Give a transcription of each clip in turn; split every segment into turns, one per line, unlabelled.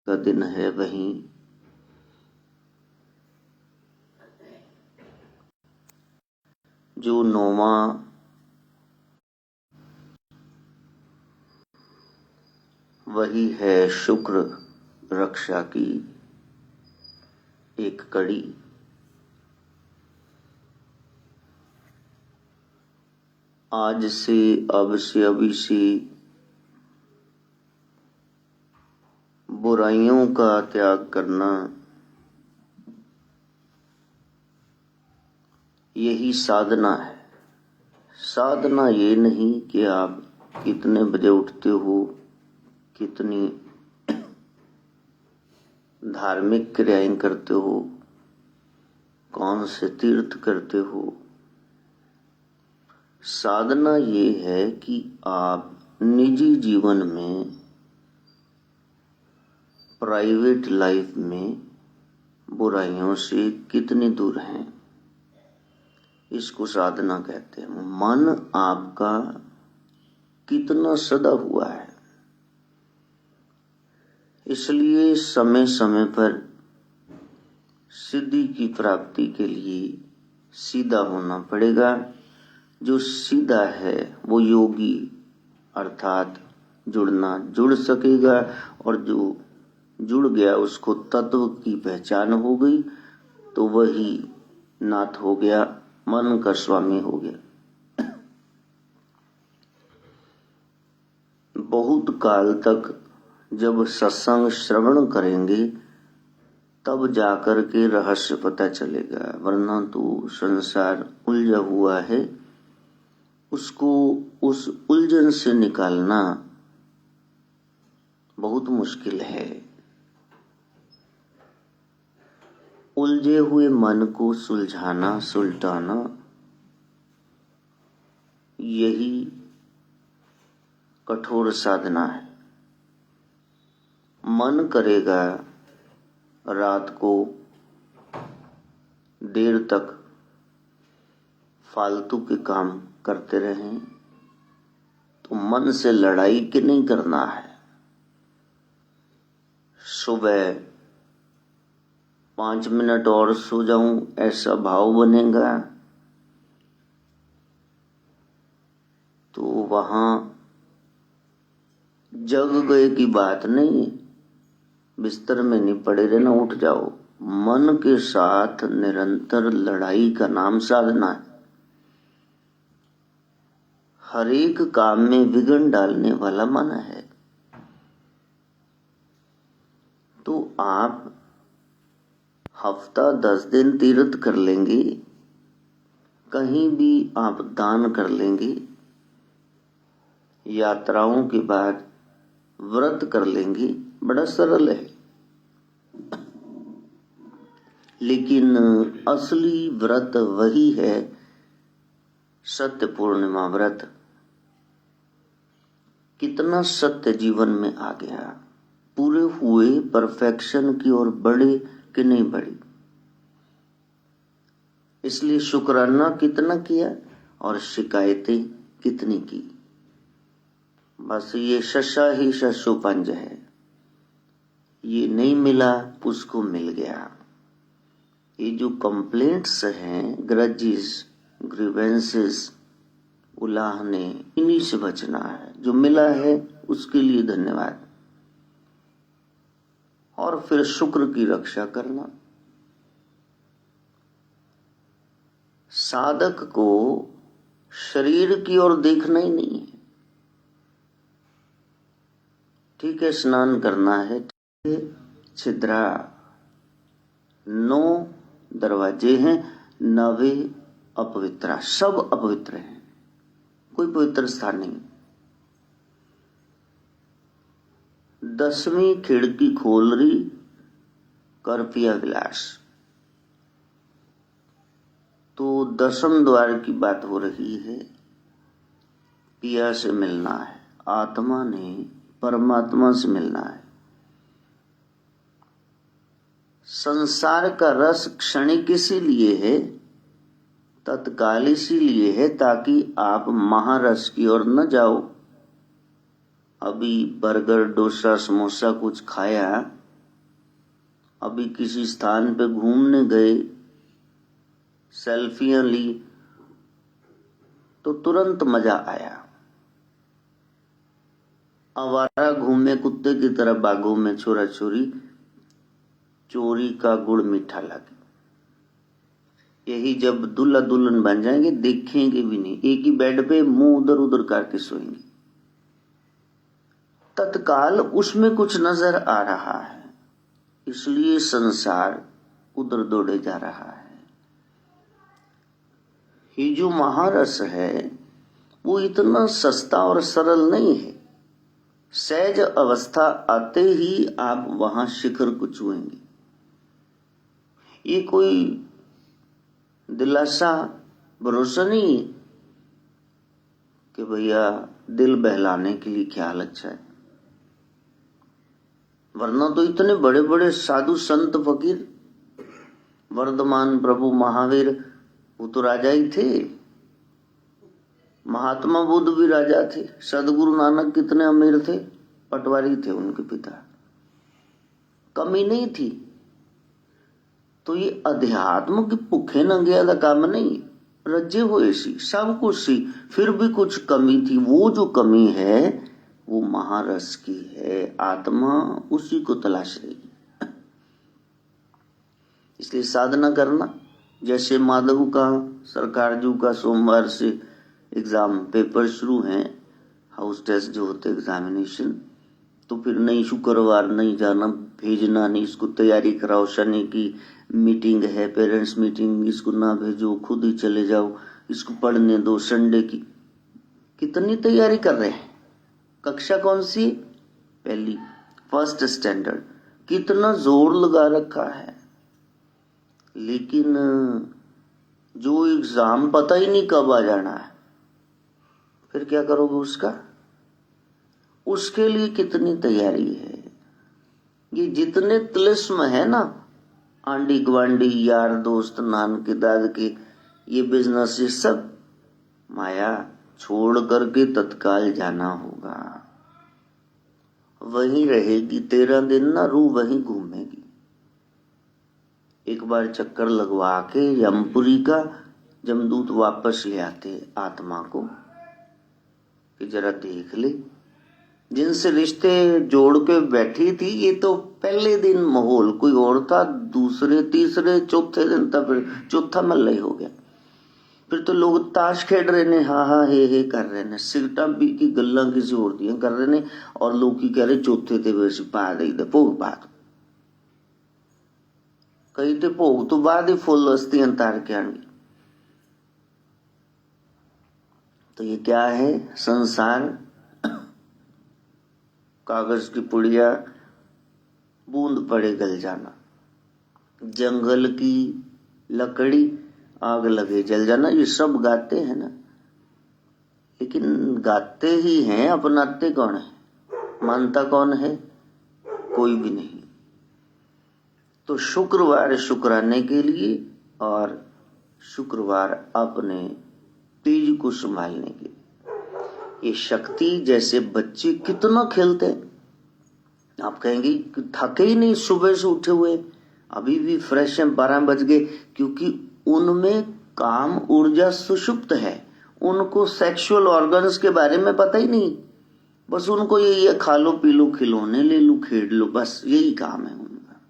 का दिन है वहीं जो 9वां वही है शुक्र रक्षा की एक कड़ी। आज से अब से अभी से बुराइयों का त्याग करना, यही साधना है। साधना ये नहीं कि आप कितने बजे उठते हो, कितनी धार्मिक क्रियाएं करते हो, कौन से तीर्थ करते हो। साधना ये है कि आप निजी जीवन में, प्राइवेट लाइफ में बुराइयों से कितनी दूर हैं, इसको साधना कहते हैं। मन आपका कितना सदा हुआ है। इसलिए समय समय पर सिद्धि की प्राप्ति के लिए सीधा होना पड़ेगा। जो सीधा है वो योगी अर्थात जुड़ सकेगा, और जो जुड़ गया उसको तत्व की पहचान हो गई तो वही नाथ हो गया, मन का स्वामी हो गया। बहुत काल तक जब सत्संग श्रवण करेंगे तब जाकर के रहस्य पता चलेगा, वरना तो संसार उलझा हुआ है। उसको उस उलझन से निकालना बहुत मुश्किल है। उलझे हुए मन को सुलझाना, सुलटाना, यही कठोर साधना है। मन करेगा रात को देर तक फालतू के काम करते रहें, तो मन से लड़ाई के नहीं करना है। सुबह 5 मिनट और सो जाऊं, ऐसा भाव बनेगा तो वहां जग गए की बात नहीं, बिस्तर में नहीं पड़े रहना, उठ जाओ। मन के साथ निरंतर लड़ाई का नाम साधना है। हर एक काम में विघ्न डालने वाला मन है। तो आप हफ्ता 10 दिन तीर्थ कर लेंगे, कहीं भी आप दान कर लेंगे, यात्राओं के बाद व्रत कर लेंगे, बड़ा सरल है। लेकिन असली व्रत वही है सत्य पूर्णिमा व्रत। कितना सत्य जीवन में आ गया, पूरे हुए, परफेक्शन की ओर बढ़े कि नहीं बढ़ी। इसलिए शुक्राना कितना किया और शिकायतें कितनी की। बस ये शशा ही शशोपंज है। ये नहीं मिला, उसको मिल गया। ये जो कंप्लेंट्स हैं, ग्रजेस, ग्रीवेंसेस, उलाहने, इन्हीं से बचना है। जो मिला है उसके लिए धन्यवाद, और फिर शुक्र की रक्षा करना। साधक को शरीर की ओर देखना ही नहीं है। ठीक है, स्नान करना है, ठीक है, छिद्रा 9 दरवाजे हैं, 9 अपवित्र, सब अपवित्र हैं, कोई पवित्र स्थान नहीं। 10वीं खिड़की खोल रही, कर पिया विलास। तो 10वें द्वार की बात हो रही है। पिया से मिलना है, आत्मा ने परमात्मा से मिलना है। संसार का रस क्षणिक इसीलिए है, तत्काल इसीलिए है ताकि आप महारस की ओर न जाओ। अभी बर्गर, डोसा, समोसा कुछ खाया अभी किसी स्थान पे घूमने गए, सेल्फियां ली तो तुरंत मजा आया। आवारा घूमे कुत्ते की तरह बागों में, छोरा छोरी चोरी का गुड़ मीठा लगे। यही जब दुल्हा दुल्हन बन जाएंगे देखेंगे भी नहीं, एक ही बेड पे मुंह उधर उधर करके सोएंगे। तत्काल उसमें कुछ नजर आ रहा है, इसलिए संसार उधर दौड़े जा रहा है। ये जो महारस है वो इतना सस्ता और सरल नहीं है। सहज अवस्था आते ही आप वहां शिखर को छुएंगे। ये कोई दिलासा भरोसा नहीं है कि भैया दिल बहलाने के लिए ख्याल अच्छा है, वरना तो इतने बड़े बड़े साधु संत फकीर, वर्धमान प्रभु महावीर, वो तो राजा ही थे। महात्मा बुद्ध भी राजा थे। सदगुरु नानक कितने अमीर थे, पटवारी थे उनके पिता, कमी नहीं थी। तो ये अध्यात्म के भुखे नंगे का काम नहीं, रजे हुए सी, सब कुछ सी, फिर भी कुछ कमी थी। वो जो कमी है वो महारस की है, आत्मा उसी को तलाश रही। इसलिए साधना करना, जैसे माधव का, सरकार जी का सोमवार से एग्जाम पेपर शुरू हैं, हाउस टेस्ट जो होते एग्जामिनेशन, तो फिर नहीं शुक्रवार नहीं जाना, भेजना नहीं, इसको तैयारी कराओ, शनि की मीटिंग है, पेरेंट्स मीटिंग, इसको ना भेजो, खुद ही चले जाओ, इसको पढ़ने दो, संडे की। कितनी तैयारी कर रहे हैं। कक्षा कौन सी? पहली, फर्स्ट स्टैंडर्ड। कितना जोर लगा रखा है, लेकिन जो एग्जाम पता ही नहीं कब आ जाना है, फिर क्या करोगे उसका? उसके लिए कितनी तैयारी है। ये जितने तिलिस्म है ना, आंडी ग्वांडी, यार दोस्त, नान के दाद के, ये बिजनेस, ये सब माया छोड़ करके तत्काल जाना होगा। वहीं रहेगी 13 दिन ना, रूह वहीं घूमेगी। एक बार चक्कर लगवा के यमपुरी का जमदूत वापस ले आते आत्मा को कि जरा देख ले। जिनसे रिश्ते जोड़ के बैठी थी, ये तो पहले दिन माहौल कोई और था, दूसरे तीसरे चौथे दिन तक फिर चौथा मल्ला ही हो गया। फिर तो लोग ताश खेड रहे ने, हाँ हाँ हे कर रहे ने, सिगटा भी की गल्ला किसी और दी कर रहे ने, और लोग की कह रहे चौथे थे वैसे पा दे भोग बाद कई थे भोग तो बाद ही फुल अस्थि अंतार के आएंगे। तो ये क्या है? संसार कागज की पुड़िया, बूंद पड़े गल जाना, जंगल की लकड़ी आग लगे जल जाना। ये सब गाते हैं ना, लेकिन गाते ही हैं, अपनाते कौन है, मानता कौन है? कोई भी नहीं। तो शुक्रवार शुक्राने के लिए और शुक्रवार अपने तेज को संभालने के लिए। ये शक्ति, जैसे बच्चे कितना खेलते हैं, आप कहेंगे थके ही नहीं, सुबह से उठे हुए अभी भी फ्रेश हैं, 12 बज गए, क्योंकि उनमें काम ऊर्जा सुषुप्त है। उनको सेक्सुअल ऑर्गन्स के बारे में पता ही नहीं, बस उनको यही है, खा लो पी लो, खिलौने ले लो, खेल लो, बस यही काम है उनका।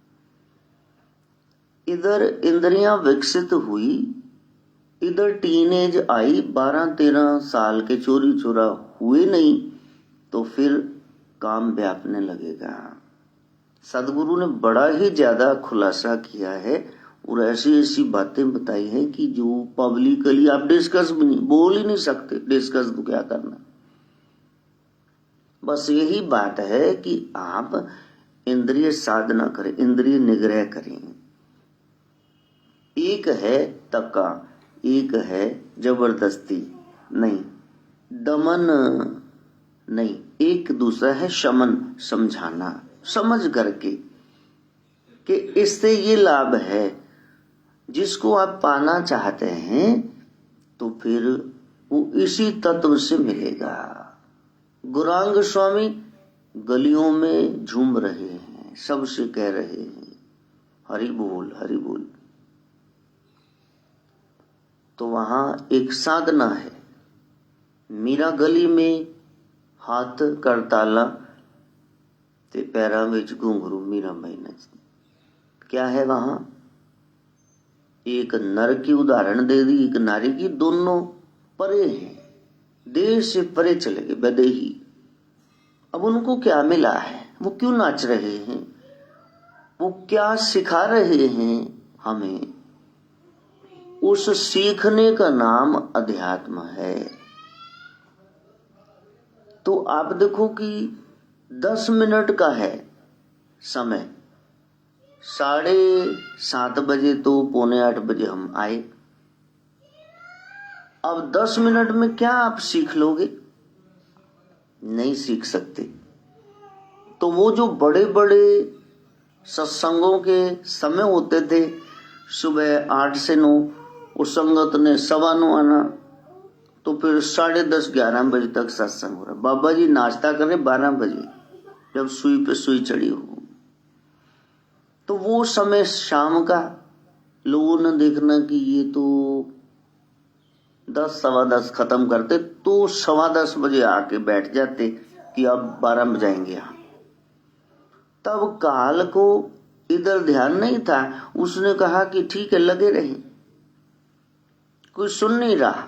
इधर इंद्रियां विकसित हुई, इधर टीनेज आई, 12-13 साल के चोरी चोरा हुए नहीं, तो फिर काम व्यापने लगेगा। सदगुरु ने बड़ा ही ज्यादा खुलासा किया है और ऐसी ऐसी बातें बताई हैं कि जो पब्लिकली आप डिस्कस भी नहीं, बोल ही नहीं सकते। डिस्कस तो क्या करना। बस यही बात है कि आप इंद्रिय साधना करें, इंद्रिय निग्रह करें। एक है तका, एक है जबरदस्ती नहीं, दमन नहीं, एक दूसरा है शमन, समझाना, समझ करके कि इससे ये लाभ है, जिसको आप पाना चाहते हैं तो फिर वो इसी तत्व से मिलेगा। गौरांग स्वामी गलियों में झूम रहे हैं, सबसे कह रहे हैं हरि बोल हरि बोल। तो वहां एक साधना है। मीरा गली में हाथ करताला ते पैरा विच घुंघरू मीरा मई नचदी। क्या है वहां? एक नर की उदाहरण दे दी, एक नारी की, दोनों परे हैं, देश से परे चले गए, बदेही। अब उनको क्या मिला है? वो क्यों नाच रहे हैं? वो क्या सिखा रहे हैं हमें? उस सीखने का नाम अध्यात्म है। तो आप देखो कि 10 मिनट का है समय, 7:30 बजे तो 7:45 बजे हम आए। अब 10 मिनट में क्या आप सीख लोगे? नहीं सीख सकते। तो वो जो बड़े बड़े सत्संगों के समय होते थे, सुबह 8 से 9, उस संगत ने 9:15 आना, तो फिर 10:30 11 बजे तक सत्संग हो रहा। बाबा जी नाश्ता कर रहे 12 बजे, जब सुई पे सुई चढ़ी हो। तो वो समय शाम का, लोगों ने देखना कि ये तो 10 सवा 10 खत्म करते, तो 10:15 बजे आके बैठ जाते कि अब 12 बजाएंगे यहाँ। तब काल को इधर ध्यान नहीं था, उसने कहा कि ठीक है लगे रहे, कोई सुन नहीं रहा।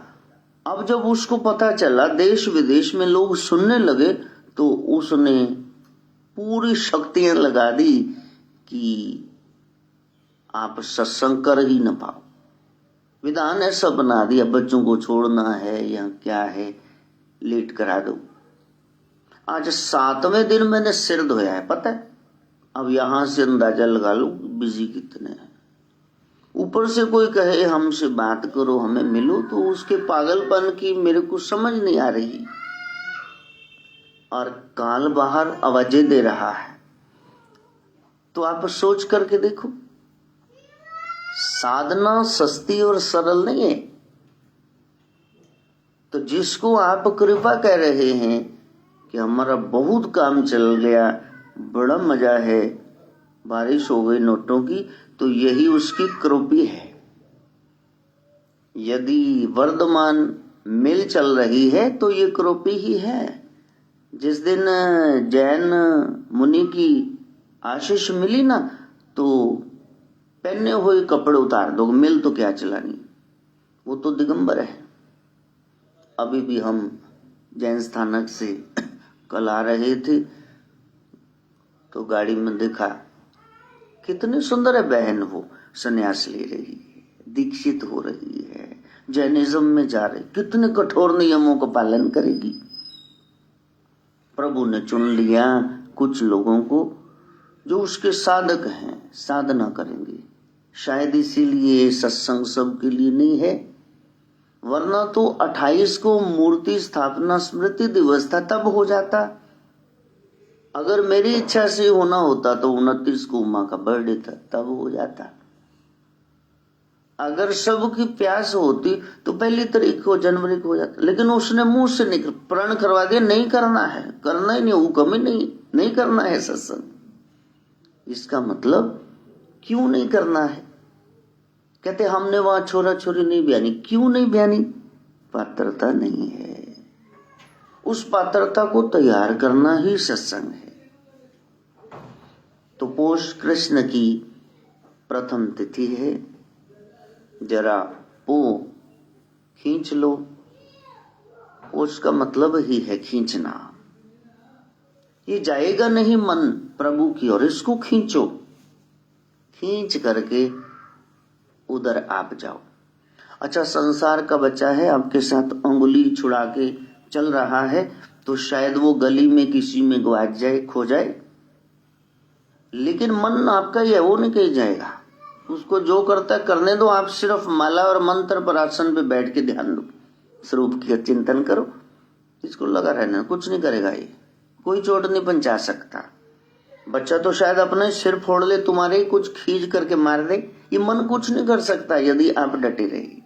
अब जब उसको पता चला देश विदेश में लोग सुनने लगे, तो उसने पूरी शक्तियां लगा दी कि आप सत्संग कर ही न पाओ। विधान ऐसा बना दिया, बच्चों को छोड़ना है या क्या है, लेट करा दो। आज 7वें दिन मैंने सिर धोया है, पता है। अब यहां से अंदाजा लगा लो बिजी कितने हैं। ऊपर से कोई कहे हमसे बात करो, हमें मिलो, तो उसके पागलपन की मेरे को समझ नहीं आ रही। और काल बाहर आवाजें दे रहा है। तो आप सोच करके देखो, साधना सस्ती और सरल नहीं है। तो जिसको आप कृपा कह रहे हैं कि हमारा बहुत काम चल गया, बड़ा मजा है, बारिश हो गई नोटों की, तो यही उसकी कृपा है। यदि वर्धमान मिल चल रही है तो ये कृपा ही है। जिस दिन जैन मुनि की आशीष मिली ना, तो पहने हुए कपड़े उतार दो, मिल तो क्या चलानी, वो तो दिगंबर है। अभी भी हम जैन स्थानक से कल आ रहे थे, तो गाड़ी में देखा कितनी सुंदर है बहन, वो संन्यास ले रही है, दीक्षित हो रही है, जैनिज्म में जा रही, कितने कठोर नियमों का पालन करेगी। प्रभु ने चुन लिया कुछ लोगों को जो उसके साधक हैं, साधना करेंगे। शायद इसीलिए सत्संग सबके लिए नहीं है, वरना तो 28 को मूर्ति स्थापना स्मृति दिवस था, तब हो जाता। अगर मेरी इच्छा से होना होता तो 29 को उमा का बर्थडे था, तब हो जाता। अगर सबकी प्यास होती तो 1 तारीख को, जनवरी को हो जाता। लेकिन उसने मुंह से नहीं, प्रण करवा दिया, नहीं करना है, करना ही नहीं, हुक्म ही नहीं करना है सत्संग। इसका मतलब क्यों नहीं करना है? कहते हमने वहां छोरा छोरी नहीं बयानी। क्यों नहीं बयानी? पात्रता नहीं है। उस पात्रता को तैयार करना ही सत्संग है। तो पौष कृष्ण की प्रथम तिथि है, जरा पो खींच लो। पौष का मतलब ही है खींचना। ये जाएगा नहीं मन प्रभु की ओर, इसको खींचो, खींच करके उधर आप जाओ। अच्छा, संसार का बच्चा है, आपके साथ उंगली छुड़ा के चल रहा है, तो शायद वो गली में किसी में गवाच जाए, खो जाए, लेकिन मन आपका ही है, वो नहीं कहीं जाएगा। उसको जो करता है करने दो, आप सिर्फ माला और मंत्र पर आसन पे बैठ के ध्यान दो, स्वरूप की चिंतन करो, इसको लगा रहना, कुछ नहीं करेगा, ये कोई चोट नहीं पहुंचा सकता। बच्चा तो शायद अपने सिर फोड़ ले, तुम्हारे ही कुछ खींच करके मार दे, ये मन कुछ नहीं कर सकता यदि आप डटे रहे।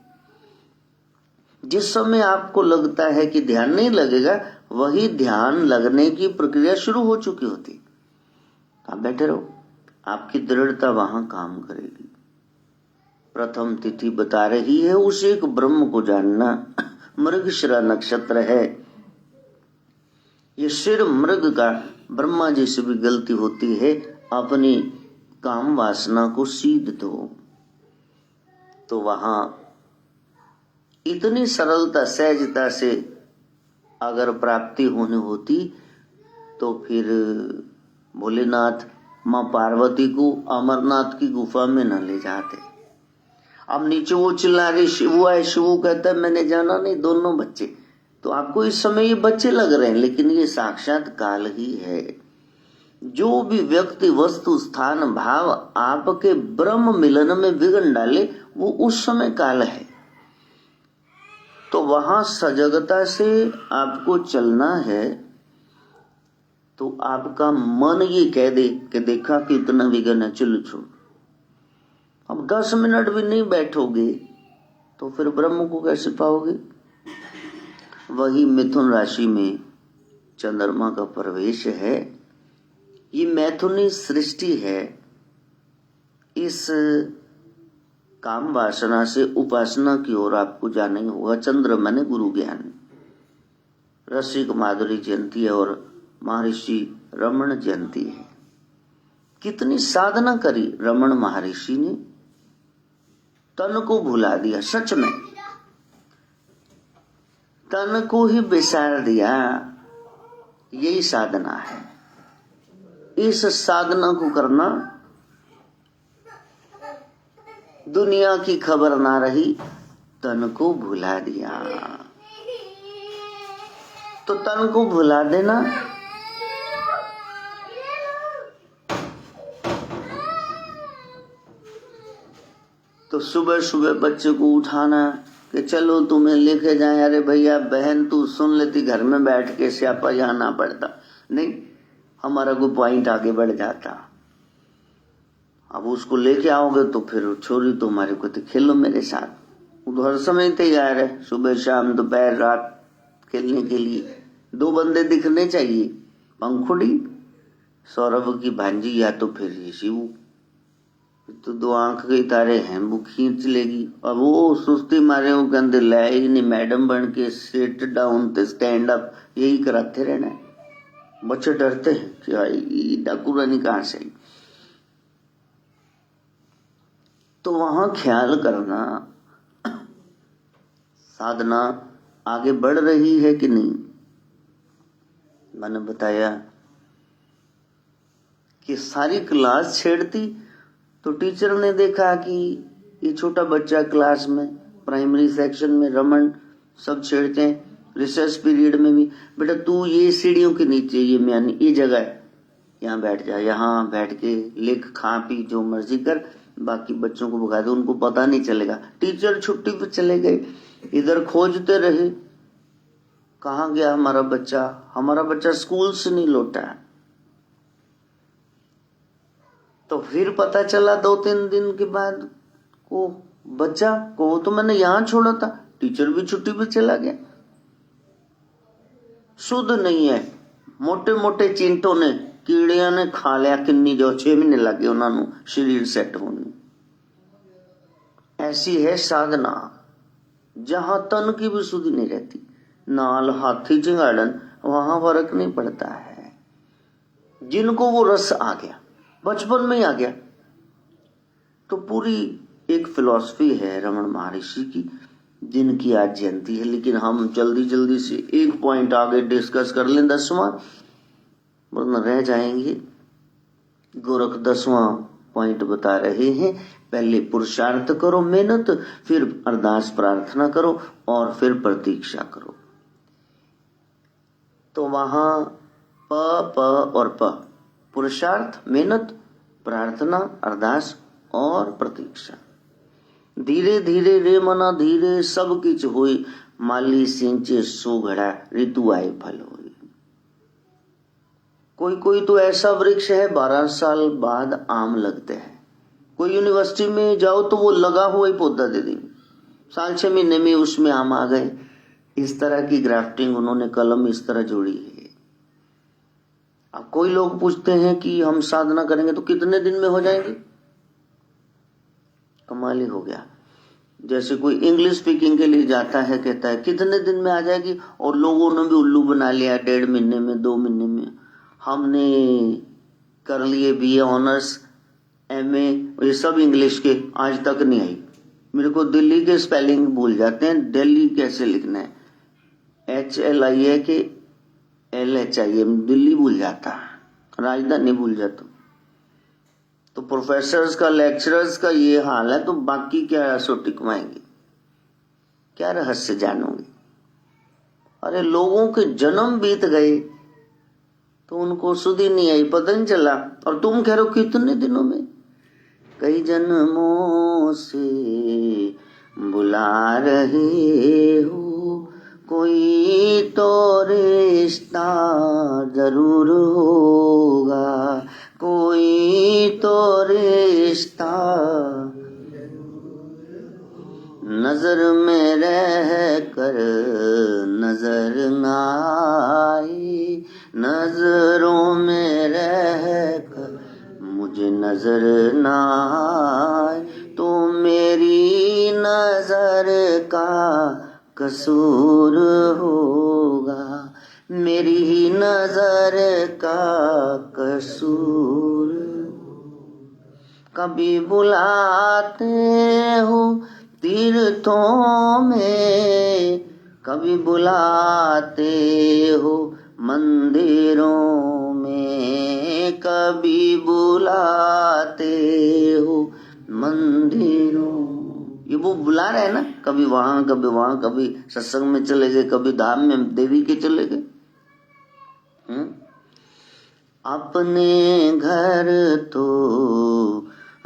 जिस समय आपको लगता है कि ध्यान नहीं लगेगा, वही ध्यान लगने की प्रक्रिया शुरू हो चुकी होती। आप बैठे रहो, आपकी दृढ़ता वहां काम करेगी। प्रथम तिथि बता रही है उस एक ब्रह्म को जानना। मृगशिरा नक्षत्र है। ये सिर मृग का। ब्रह्मा जी से भी गलती होती है, अपनी काम वासना को सीध दो। तो वहां इतनी सरलता सहजता से अगर प्राप्ति होने होती तो फिर भोलेनाथ मां पार्वती को अमरनाथ की गुफा में न ले जाते। अब नीचे वो चिल्ला रही शिवू है, शिवू कहता है मैंने जाना नहीं, दोनों बच्चे। तो आपको इस समय ये बच्चे लग रहे हैं, लेकिन ये साक्षात काल ही है। जो भी व्यक्ति वस्तु स्थान भाव आपके ब्रह्म मिलन में विघ्न डाले, वो उस समय काल है। तो वहां सजगता से आपको चलना है। तो आपका मन ये कह दे कि देखा कि इतना विघ्न है, चलो छोड़। अब 10 मिनट भी नहीं बैठोगे तो फिर ब्रह्म को कैसे पाओगे। वही मिथुन राशि में चंद्रमा का प्रवेश है। ये मैथुनी सृष्टि है। इस काम वासना से उपासना की ओर आपको जाना ही होगा। चंद्र माने गुरु ज्ञान। रसिक माधुरी जयंती है और महर्षि रमण जयंती है। कितनी साधना करी रमण महर्षि ने, तन को भुला दिया। सच में तन को ही बिसार दिया। यही साधना है। इस साधना को करना, दुनिया की खबर ना रही, तन को भुला दिया। तो तन को भुला देना, तो सुबह सुबह बच्चे को उठाना कि चलो तुम्हें लेके जाए। अरे भैया बहन तू सुन लेती, घर में बैठ के स्यापा जाना पड़ता नहीं, हमारा कोई पॉइंट आगे बढ़ जाता। अब उसको लेके आओगे तो फिर छोरी तुम्हारे को तो खेलो मेरे साथ। वो तो हर समय तैयार है, सुबह शाम दोपहर रात खेलने के लिए। 2 बंदे दिखने चाहिए, पंखुड़ी सौरभ की भांजी या तो फिर ये शिवू। तो 2 आंख के तारे हैं, वो खींच लेगी। अब वो सुस्ती मारे वो कहते ले ही नहीं, मैडम बन के सिट डाउन तो स्टैंड अप यही कराते रहना है। बच्चे डरते हैं कि डाकू रानी कहां से। तो वहां ख्याल करना, साधना आगे बढ़ रही है कि नहीं। मैंने बताया कि सारी क्लास छेड़ती, तो टीचर ने देखा कि ये छोटा बच्चा क्लास में प्राइमरी सेक्शन में रमन सब छेड़ते हैं। रिसेस पीरियड में भी बेटा तू ये सीढ़ियों के नीचे ये जगह है, यहाँ बैठ जा, यहाँ बैठ के लिख खा पी जो मर्जी कर, बाकी बच्चों को भगा दो, उनको पता नहीं चलेगा। टीचर छुट्टी पे चले गए, इधर खोजते रहे कहाँ गया हमारा बच्चा स्कूल से नहीं लौटा। तो फिर पता चला 2-3 दिन के बाद को बच्चा को तो मैंने यहाँ छोड़ा था, टीचर भी छुट्टी पे चला गया। शुद्ध नहीं है, मोटे मोटे चिंटों ने कीड़िया ने खा लिया। किन्नी जो 6 महीने लगे उन्होंने शरीर सेट होने। ऐसी है साधना जहां तन की भी सुधि नहीं रहती। नाल हाथी चिंगाड़न वहां फर्क नहीं पड़ता है। जिनको वो रस आ गया, बचपन में ही आ गया। तो पूरी एक फिलॉसफी है रमण महर्षि की, जिनकी आज जयंती है। लेकिन हम जल्दी से एक पॉइंट आगे डिस्कस कर लें, 10वां, वरना रह जाएंगे। गोरख 10वां पॉइंट बता रहे हैं, पहले पुरुषार्थ करो मेहनत, फिर अरदास प्रार्थना करो और फिर प्रतीक्षा करो। तो वहां प और प, पुरुषार्थ, मेहनत, प्रार्थना, अरदास और प्रतीक्षा। धीरे धीरे रे मना धीरे सब किछ होई, माली सिंचे सो घड़ा ऋतु आए फल होई। कोई तो ऐसा वृक्ष है 12 साल बाद आम लगते हैं। कोई यूनिवर्सिटी में जाओ तो वो लगा हुआ ही पौधा दे देंगे, साल 6 महीने में उसमें आम आ गए। इस तरह की ग्राफ्टिंग उन्होंने कलम इस तरह जोड़ी है। अब कोई लोग पूछते हैं कि हम साधना करेंगे तो कितने दिन में हो जाएंगे, कमाल ही हो गया। जैसे कोई इंग्लिश स्पीकिंग के लिए जाता है, कहता है कितने दिन में आ जाएगी, और लोगों ने भी उल्लू बना लिया, 1.5 महीने में, 2 महीने में। हमने कर लिए BA ऑनर्स, MA, ये सब इंग्लिश के, आज तक नहीं आई। मेरे को दिल्ली के स्पेलिंग भूल जाते हैं, दिल्ली कैसे लिखना है, HLIA के LHIM, दिल्ली भूल जाता, राजधानी भूल जाता। तो प्रोफेसर्स का, लेक्चरर्स का ये हाल है, तो बाकी क्या सो टिकवाएंगे, क्या रहस्य जानोगे। अरे लोगों के जन्म बीत गए तो उनको सुधि नहीं आई, पता नहीं चला, और तुम कह रहे हो कितने दिनों में। कई जन्मों से बुला रहे हो, कोई तो रिश्ता जरूर होगा, कोई तो रिश्ता नजर में रह कर नजर न आए, नजरों में रह कर मुझे नजर न आए, तो मेरी नजर का कसूर होगा, मेरी ही नजर का कसूर। कभी बुलाते हो तीर्थों में, कभी बुलाते हो मंदिरों में, कभी बुलाते हो मंदिरों। ये वो बुला रहे हैं ना, कभी वहां कभी वहां, कभी सत्संग में चले गए, कभी धाम में देवी के चले गए। अपने घर तो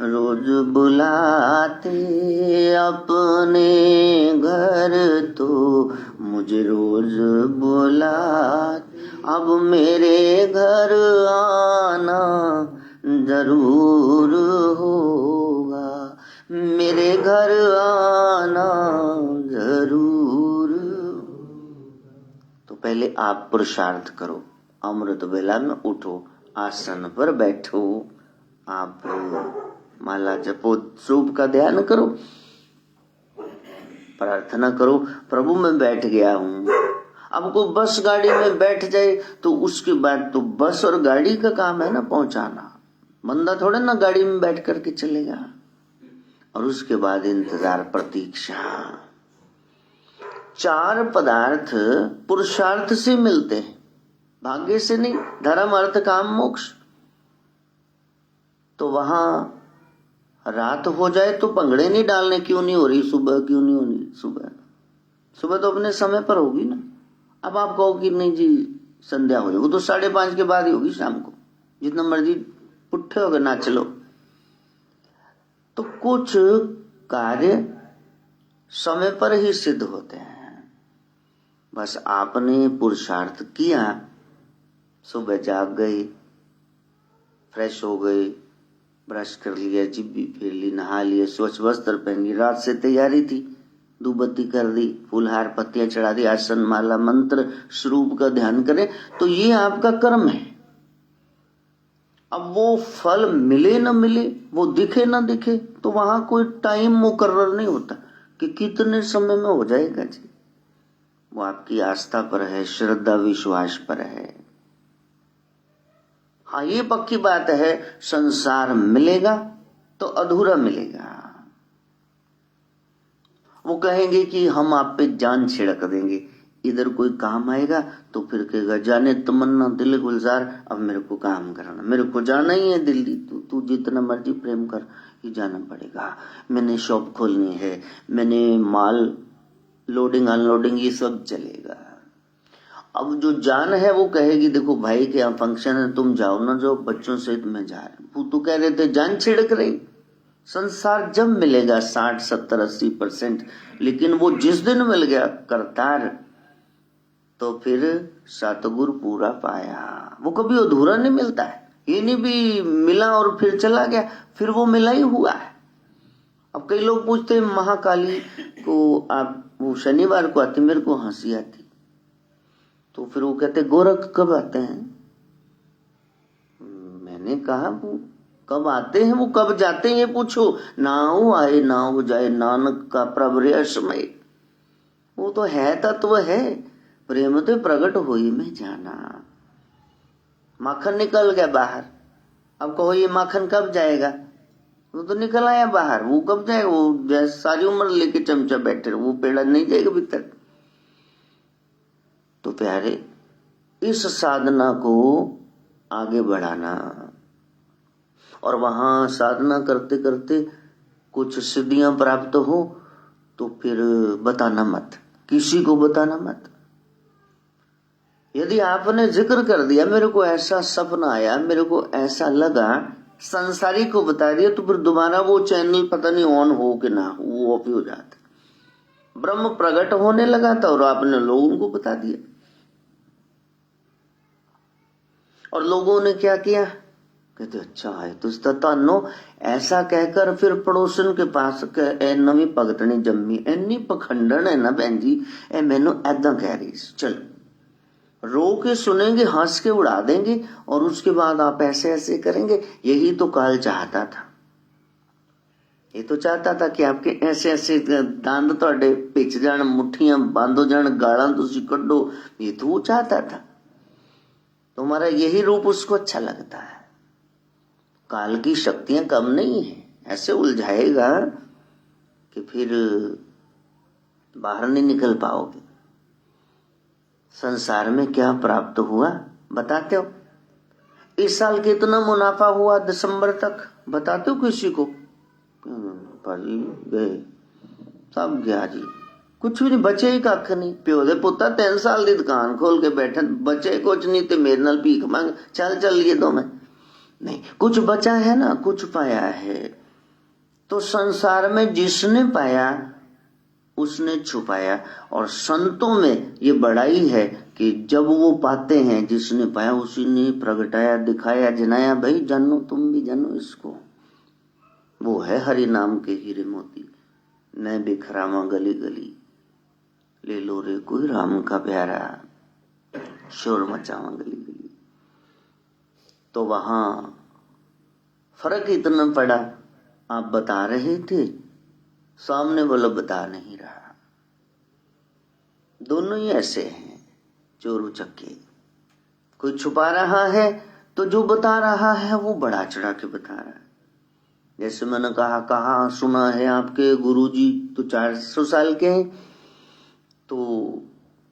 रोज बुलाते, अपने घर तो मुझे रोज बुलाते, अब मेरे घर आना जरूर होगा, मेरे घर आना जरूर। तो पहले आप पुरुषार्थ करो, अमृत बेला में उठो, आसन पर बैठो, आप माला जपो, सूप का ध्यान करो, प्रार्थना करो, प्रभु मैं बैठ गया हूँ। अब को बस गाड़ी में बैठ जाए तो उसके बाद तो बस और गाड़ी का काम है ना पहुंचाना, बंदा थोड़े ना गाड़ी में बैठ करके चलेगा। और उसके बाद इंतजार, प्रतीक्षा। 4 पदार्थ पुरुषार्थ से मिलते हैं, भाग्य से नहीं। धर्म, अर्थ, काम, मोक्ष। तो वहां रात हो जाए तो पंगड़े नहीं डालने, क्यों नहीं हो रही सुबह, क्यों नहीं हो रही सुबह, सुबह तो अपने समय पर होगी ना। अब आप कहो कि नहीं जी संध्या हो जाएगी, तो 5:30 के बाद ही होगी शाम को, जितना मर्जी पुट्ठे होकर ना चलो। तो कुछ कार्य समय पर ही सिद्ध होते हैं। बस आपने पुरुषार्थ किया, सुबह जाग गए, फ्रेश हो गए, ब्रश कर लिया, जिब्बी फेर ली, नहा लिए, स्वच्छ वस्त्र पहन ली, रात से तैयारी थी, धूपबत्ती कर दी, फूलहार पत्तियां चढ़ा दी, आसन माला मंत्र स्वरूप का ध्यान करें, तो ये आपका कर्म है। अब वो फल मिले न मिले, वो दिखे न दिखे, तो वहां कोई टाइम मुकर्रर नहीं होता कि कितने समय में हो जाएगा जी। वो आपकी आस्था पर है, श्रद्धा विश्वास पर है। हाँ ये पक्की बात है, संसार मिलेगा तो अधूरा मिलेगा। वो कहेंगे कि हम आप पे जान छिड़क देंगे, इधर कोई काम आएगा तो फिर कहेगा जाने तमन्ना दिल गुलजार, अब मेरे को काम करना, मेरे को जाना ही है दिल्ली, तू जितना मर्जी प्रेम कर, ये जाना पड़ेगा, मैंने शॉप खोलनी है, मैंने माल लोडिंग अनलोडिंग ये सब चलेगा। अब जो जान है वो कहेगी देखो भाई के यहाँ फंक्शन है, तुम जाओ ना, जाओ, बच्चों सहित मैं जा रहा हूं। तो कह रहे थे जान छिड़क रही। संसार जब मिलेगा 60, 70, 80%, लेकिन वो जिस दिन मिल गया करतार, तो फिर सतगुरु पूरा पाया। वो कभी अधूरा नहीं मिलता है, ये नहीं भी मिला और फिर चला गया, फिर वो मिला ही हुआ है। अब कई लोग पूछते हैं महाकाली को आप, वो शनिवार को आती, मेरे को हंसी आती, तो फिर वो कहते गोरख कब आते हैं, मैंने कहा वो कब आते हैं, वो कब जाते हैं, ये पूछो। नाउ आए नाउ जाए, नानक का प्रभु समय। वो तो है तत्व है, प्रेम तो प्रकट हुई में जाना। माखन निकल गया बाहर, अब कहो ये माखन कब जाएगा? वो तो निकल आया बाहर, वो कब जाएगा? वो जैसे सारी उम्र लेके चमचा बैठे, वो पेड़ा नहीं जाएगा भीतर। तो प्यारे, इस साधना को आगे बढ़ाना, और वहां साधना करते करते कुछ सिद्धियां प्राप्त हो तो फिर बताना मत, किसी को बताना मत। यदि आपने जिक्र कर दिया, मेरे को ऐसा सपना आया, मेरे को ऐसा लगा, संसारी को बता दिया, तो फिर दोबारा वो चैनल पता नहीं ऑन हो कि ना हो, वो ऑफ हो जाता। ब्रह्म प्रकट होने लगा था और आपने लोगों को बता दिया, और लोगों ने क्या किया? कहते अच्छा है तुझ तानो। ऐसा कहकर फिर पड़ोसन के पास ए नवी भगतनी जम्मी, एनी पखंडन है ना बहन जी, ए मैनू ऐदा कह रही, चल रो के सुनेंगे, हंस के उड़ा देंगे, और उसके बाद आप ऐसे ऐसे करेंगे। यही तो काल चाहता था, ये तो चाहता था कि आपके ऐसे ऐसे दंद तोड़े पिच जान, मुठ्ठियां बंद हो जान, गालां तुसी कड्डो, ये तो वो चाहता था। तुम्हारा यही रूप उसको अच्छा लगता है। काल की शक्तियां कम नहीं है, ऐसे उलझाएगा कि फिर बाहर नहीं निकल पाओगे। संसार में क्या प्राप्त हुआ बताते हो? इस साल कितना मुनाफा हुआ दिसंबर तक बताते हो किसी को? भाजी गए सब गया जी, कुछ भी नहीं बचे ही कख नहीं। प्यो दे पुत्ता 3 साल की दुकान खोल के बैठे, बचे कुछ नहीं, ते मेरे नाल भीख मांग, चल चल ये दो। मैं नहीं, कुछ बचा है ना, कुछ पाया है। तो संसार में जिसने पाया उसने छुपाया, और संतों में ये बड़ाई है कि जब वो पाते हैं, जिसने पाया उसी ने प्रगटाया, दिखाया, जनाया। भाई जानो, तुम भी जानो इसको। वो है हरि नाम के हीरे मोती, मैं बिखरावा गली गली, ले लो रे कोई राम का प्यारा, शोर मचावा गली गली। तो वहां फर्क इतना पड़ा, आप बता रहे थे, सामने वाला बता नहीं रहा। दोनों ही ऐसे हैं, चोर उचक्के। कोई छुपा रहा है तो जो बता रहा है वो बड़ा चढ़ा के बता रहा है। जैसे मैंने कहा सुना है आपके गुरुजी तो 400 साल के हैं, तो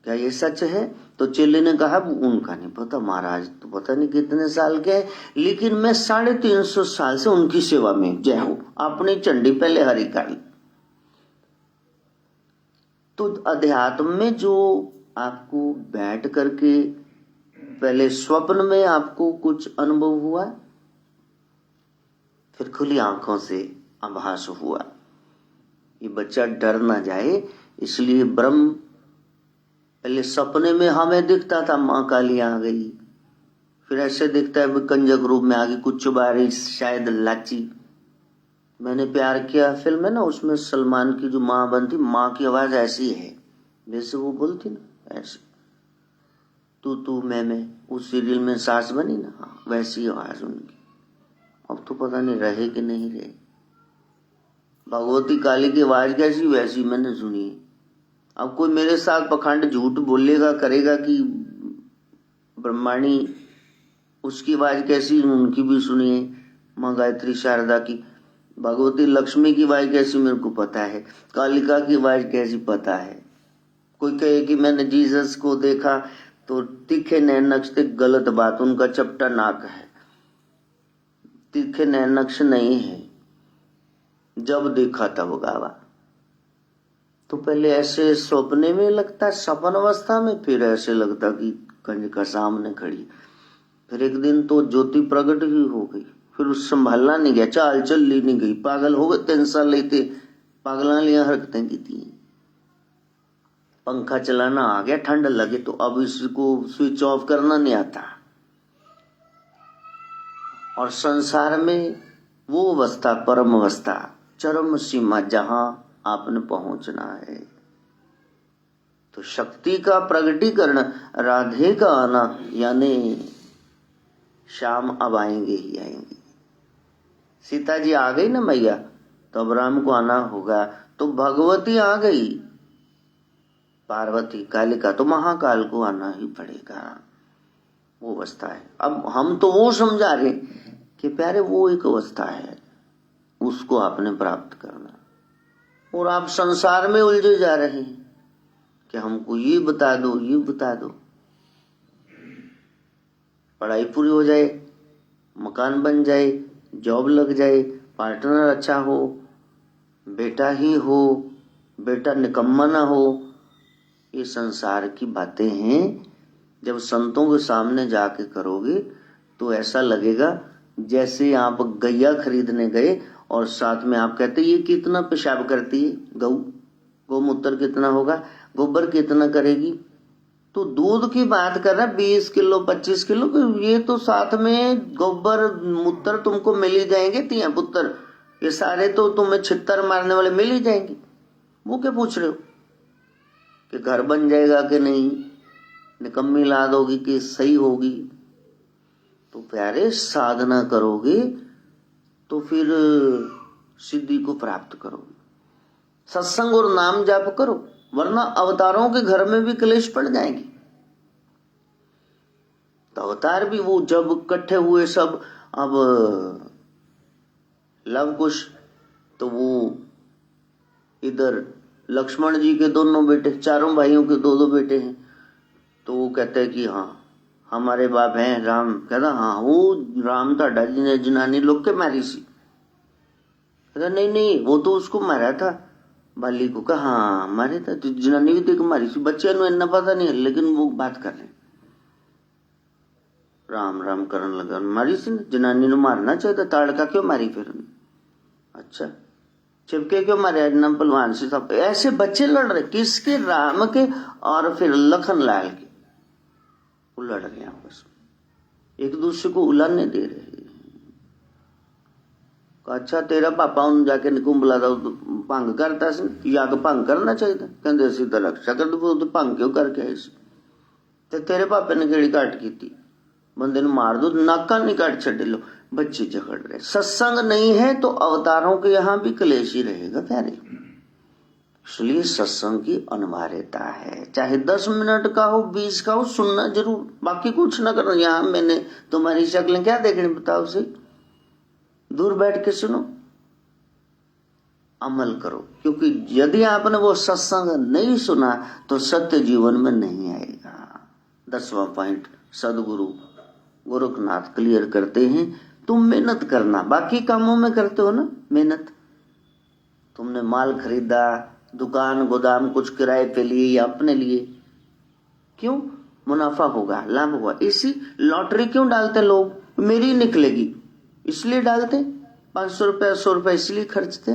क्या ये सच है? तो चेले ने कहा उनका नहीं पता महाराज, तो पता नहीं कितने साल के हैं, लेकिन मैं 350 साल से उनकी सेवा में, जय हो। अपनी चंडी पहले हरी कर ली। तो अध्यात्म में जो आपको बैठ करके पहले स्वप्न में आपको कुछ अनुभव हुआ, फिर खुली आंखों से आभास हुआ। ये बच्चा डर ना जाए, इसलिए ब्रह्म पहले सपने में हमें दिखता था, माँ काली आ गई, फिर ऐसे दिखता है कंजक रूप में आ गई, कुछ बारी शायद लाची। मैंने प्यार किया फिल्म है ना, उसमें सलमान की जो माँ बनती, माँ की आवाज ऐसी है जैसे वो बोलती ना, ऐसे तू मैं, उस सीरियल में सास बनी ना, वैसी आवाज उनकी। अब तो पता नहीं रहे कि नहीं रहे। भगवती काली की आवाज कैसी वैसी मैंने सुनी। अब कोई मेरे साथ पखंड झूठ बोलेगा करेगा कि ब्रह्माणी, उसकी आवाज कैसी उनकी भी सुनिए। माँ गायत्री शारदा की, भगवती लक्ष्मी की आवाज कैसी मेरे को पता है, कालिका की आवाज कैसी पता है। कोई कहे कि मैंने जीसस को देखा तो तीखे नैन नक्श, गलत बात, उनका चपटा नाक है, तीखे नैन नक्श नहीं है, जब देखा तब गावा। तो पहले ऐसे सपने में लगता, सपन अवस्था में, फिर ऐसे लगता कि कंजका सामने खड़ी। फिर एक दिन तो ज्योति प्रकट ही हो गई, फिर संभालना नहीं गया, चाल चल ली नहीं गई, पागल हो गए 3 साल लेते, पागला लिया हरकतें की थी। पंखा चलाना आ गया, ठंड लगे तो अब इसको स्विच ऑफ करना नहीं आता। और संसार में वो अवस्था, परम अवस्था, चरम सीमा, जहां आपने पहुंचना है। तो शक्ति का प्रगटीकरण, राधे का आना, यानी शाम अब आएंगे ही आएंगे। सीता जी आ गई ना मैया, तो अब राम को आना होगा। तो भगवती आ गई, पार्वती कालिका, तो महाकाल को आना ही पड़ेगा। वो अवस्था है। अब हम तो वो समझा रहे कि प्यारे वो एक अवस्था है, उसको आपने प्राप्त करना, और आप संसार में उलझे जा रहे हैं कि हमको ये बता दो, ये बता दो। पढ़ाई पूरी हो जाए, मकान बन जाए, जॉब लग जाए, पार्टनर अच्छा हो, बेटा ही हो, बेटा निकम्मा ना हो, ये संसार की बातें हैं। जब संतों के सामने जाके करोगे तो ऐसा लगेगा जैसे आप गैया खरीदने गए और साथ में आप कहते ये कितना पेशाब करती है, गौमूत्र कितना होगा, गोबर कितना करेगी। तो दूध की बात कर रहा 20 किलो 25 किलो, ये तो साथ में गोबर मूत्र तुमको मिल ही जाएंगे, तिया पुत्र ये सारे तो तुम्हें छित्तर मारने वाले मिल ही जाएंगे। वो क्या पूछ रहे हो कि घर बन जाएगा कि नहीं, निकम्मी लाद होगी कि सही होगी। तो प्यारे साधना करोगे तो फिर सिद्धि को प्राप्त करोगे। सत्संग और नाम जाप करो, वरना अवतारों के घर में भी क्लेश पड़ जाएंगे। तो अवतार भी वो जब इकट्ठे हुए सब, अब लव कुश, तो वो इधर लक्ष्मण जी के दोनों बेटे, चारों भाइयों के दो दो बेटे हैं। तो वो कहते हैं कि हाँ हमारे बाप हैं राम। कहता हाँ वो राम था जनानी लोग के मारी सी। कहता नहीं नहीं वो तो उसको मारा था, बाली को। कहा हाँ मारे था, तो जनानी भी देख मारी सी। बच्चे इतना पता नहीं है, लेकिन वो बात कर रहे राम राम करने लगा, मारी सी जनानी ने मारना चाहिए था, ताड़का क्यों मारी फिर? अच्छा चिपके क्यों मारे नम पहलवान से? सब ऐसे बच्चे लड़ रहे, किसके? राम के और फिर लखन लाल के, वो लड़ रहे आपस में, एक दूसरे को उलाने दे रहे। अच्छा तेरा पापा उन जाके निकुम बुलाता भंग करता या भंग करना चाहिए था। कहते असी तो रक्षा कर दो, तो भंग क्यों करके आए? तो तेरे पापे ने केड़ी काट की थी, बंदे ने मार दो, नाका नहीं काट छड़े लो। बच्चे झगड़ रहे। सत्संग नहीं है तो अवतारों के यहाँ भी क्लेश ही रहेगा प्यारे। इसलिए सत्संग की अनिवार्यता है, चाहे 10 मिनट का हो 20 का हो, सुनना जरूर, बाकी कुछ ना करना। यहाँ मैंने तुम्हारी शक्लें क्या देखनी बताओ से, दूर बैठ के सुनो, अमल करो। क्योंकि यदि आपने वो सत्संग नहीं सुना तो सत्य जीवन में नहीं आएगा। 10वां पॉइंट सदगुरु गोरखनाथ क्लियर करते हैं, तुम मेहनत करना। बाकी कामों में करते हो ना मेहनत, तुमने माल खरीदा, दुकान गोदाम कुछ किराए पे लिए या अपने लिए, क्यों? मुनाफा होगा, लाभ होगा। इसी लॉटरी क्यों डालते लोग? मेरी निकलेगी इसलिए डालते, 500 रुपए 100 रुपए इसलिए खर्चते।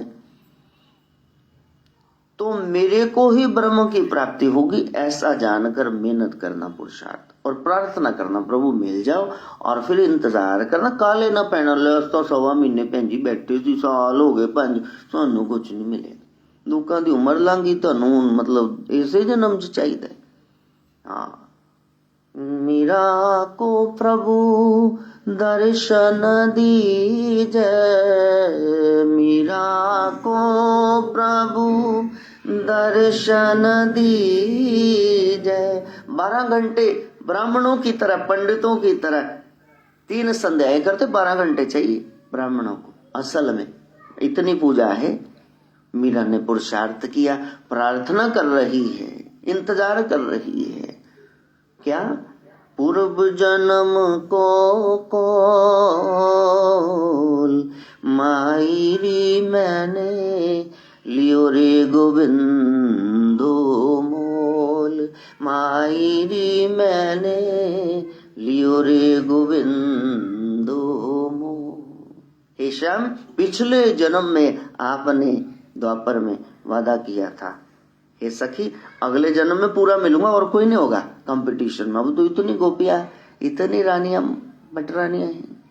तो मेरे को ही ब्रह्म की प्राप्ति होगी ऐसा जानकर मेहनत करना, पुरुषार्थ और प्रार्थना करना प्रभु मिल जाओ, और फिर इंतजार करना। काले ना पहन लो तो 1.25 महीने भैंजी बैठे सी, साल हो गए 5, सानू कुछ नहीं मिले। लोगों की उम्र लंघी, थानू मतलब इसे जन्म च चाहिए। हाँ मीरा को प्रभु दर्शन दीजय, मीरा को प्रभु दर्शन दीजय। 12 घंटे ब्राह्मणों की तरह, पंडितों की तरह 3 संध्याएं करते, 12 घंटे चाहिए ब्राह्मणों को। असल में इतनी पूजा है। मीरा ने पुरुषार्थ किया, प्रार्थना कर रही है, इंतजार कर रही है। क्या? पूर्व जन्म को कौल मायरी मैंने लियो रे गोविंदो मोल, मायरी मैंने लियो रे गोविंदो मोल। हे श्याम, पिछले जन्म में आपने द्वापर में वादा किया था, हे सखी अगले जन्म में पूरा मिलूंगा और कोई नहीं होगा कंपटीशन में। अब तो इतनी गोपियां, इतनी रानियां बटरानियां हैं।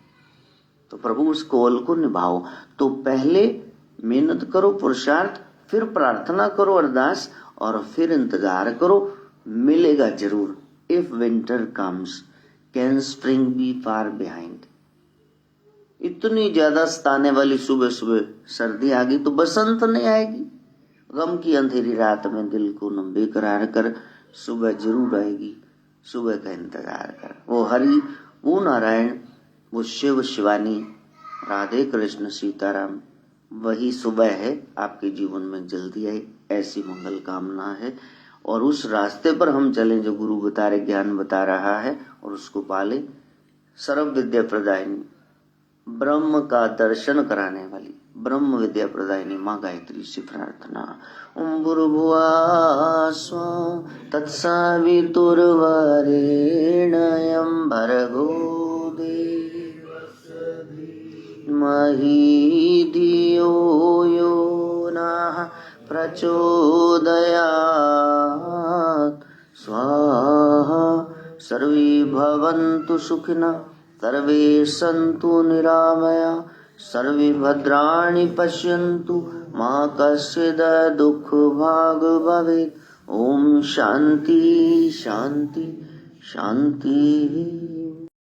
तो प्रभु उस कौल को निभाओ। तो पहले मेहनत करो, पुरुषार्थ, फिर प्रार्थना करो, अरदास, और फिर इंतजार करो, मिलेगा जरूर। If winter comes can spring be far behind. इतनी ज्यादा सताने वाली सुबह सुबह सर्दी आ गई तो बसंत नहीं आएगी। गम की अंधेरी रात में दिल को न बेकरार कर, सुबह जरूर आएगी, सुबह का इंतजार कर। वो हरि, वो नारायण, वो शिव शिवानी, राधे कृष्ण सीताराम, वही सुबह है आपके जीवन में जल्दी आए, ऐसी मंगल कामना है। और उस रास्ते पर हम चलें जो गुरु बता रहे, ज्ञान बता रहा है, और उसको पाले। सर्व विद्या प्रदायिनी, ब्रह्म का दर्शन कराने वाली, ब्रह्म विद्या प्रदायिनी माँ गायत्री से प्रार्थना। ओम भूर्भुवः स्वः तत्सवितुर्वरेण्यं भर्गो देवस्य धीमहि धियो यो नः प्रचोदयात्। स्वाहा। सर्वे भवन्तु सुखिनः, सर्वे सन्तु निरामया, सर्वे भद्राणि पश्यन्तु, मा कश्चित् दुःखभाग् भवेत्। ओम शांति शांति शांति।